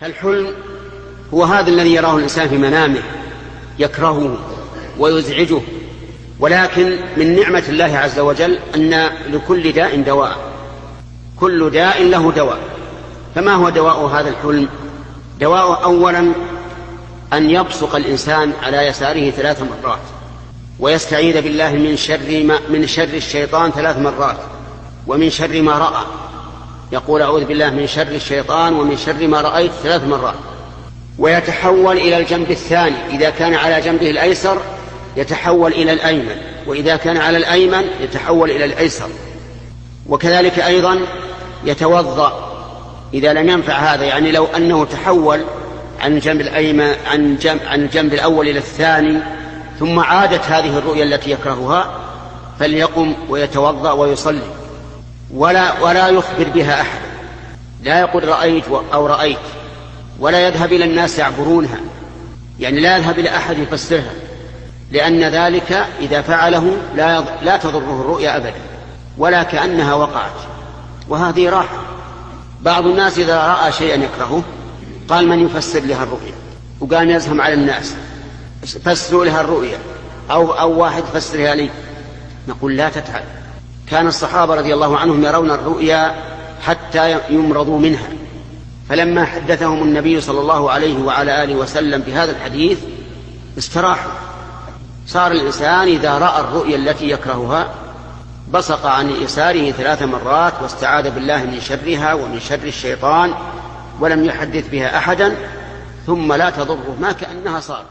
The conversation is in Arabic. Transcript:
الحلم هو هذا الذي يراه الإنسان في منامه يكرهه ويزعجه، ولكن من نعمة الله عز وجل أن لكل داء دواء، كل داء له دواء. فما هو دواء هذا الحلم؟ دواء أولا أن يبصق الإنسان على يساره 3 مرات ويستعيذ بالله من شر الشيطان 3 مرات ومن شر ما رأى، يقول أعوذ بالله من شر الشيطان ومن شر ما رأيت 3 مرات، ويتحول إلى الجنب الثاني، إذا كان على جنبه الأيسر يتحول إلى الأيمن، وإذا كان على الأيمن يتحول إلى الأيسر. وكذلك أيضا يتوضأ إذا لم ينفع هذا، يعني لو أنه تحول عن الجنب الأيمن عن الجنب الأول إلى الثاني ثم عادت هذه الرؤيا التي يكرهها فليقم ويتوضأ ويصلي، ولا يخبر بها أحد، لا يقول رأيت أو رأيت، ولا يذهب إلى الناس يعبرونها، يعني لا يذهب إلى أحد يفسرها، لأن ذلك إذا فعله لا تضره الرؤيا أبدا ولا كأنها وقعت، وهذه راحة. بعض الناس إذا رأى شيئا يكرهه قال من يفسر لها الرؤيا، وقام يزهم على الناس فسروا لها الرؤيا أو واحد فسرها لي. نقول لا تفعل. كان الصحابة رضي الله عنهم يرون الرؤيا حتى يمرضوا منها، فلما حدثهم النبي صلى الله عليه وعلى آله وسلم بهذا الحديث استراحوا. صار الإنسان إذا رأى الرؤيا التي يكرهها بصق عن يساره 3 مرات واستعاذ بالله من شرها ومن شر الشيطان ولم يحدث بها أحدا، ثم لا تضره ما كأنها صار.